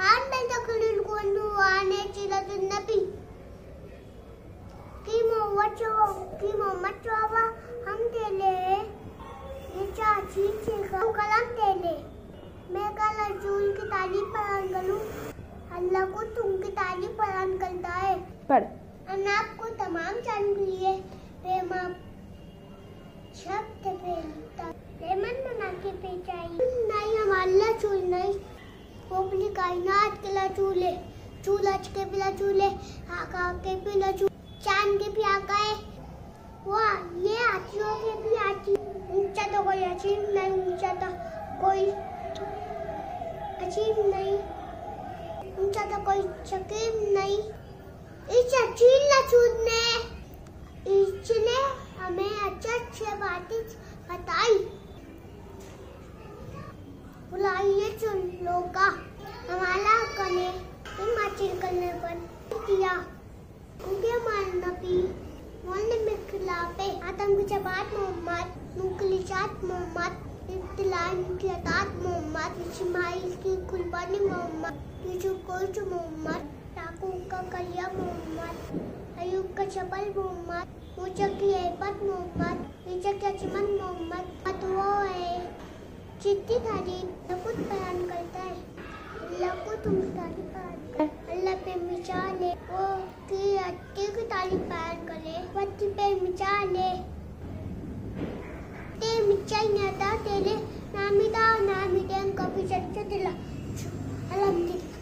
Anda taklil kunu ane cila tu nabi. Kimo macawa हम तेले ये चाची चीखा कलम तेले मैं कल रसूल की तारीफ बयान करूं अल्लाह को तुमकी तारीफ बयान करता है पढ़ आपको तमाम जानकारी प्रेमा शब्द पे प्रेमन बना के पेचाई नहीं हम अल्लाह चूल नहीं कोपली कायनात के ला चूले चूलच के बिला चूले आका के बिला चूल चांद के भी आका है वाह ये आचियों के भी आची ऊंचा तो कोई अचीव नहीं ऊंचा तो कोई अचीव नहीं ऊंचा तो कोई शकीब नहीं इस अचील चूने इसने हमें अच्छे बातें बताई बुलाइए चुन लोगा हमारा कने हिमाचल करने पर किया उनके नबी मोहल्ले में खिलाफे आतंक जबात मोहम्मद मुखलिशात मोहम्मद इत्तलात मोहम्मद इस्माइल की कुर्बानी मोहम्मद यूसुफ कोच मोहम्मद याकूब का कलिया मोहम्मद अयूब का जबल मोहम्मद मूसा की ऐबत मोहम्मद ईसा का चमन मोहम्मद वो है जितनी तारीफ खुद बयान करता है अल्लाह को तुम तारीफ अल्लाह पे मिसाल है वो की अच्छी की तारीफ बयान करे बच्ची पे मिसाल है ते मिचाई ना था तेरे नामी दे कभी चर्चा दिला अलहमदुलिल्लाह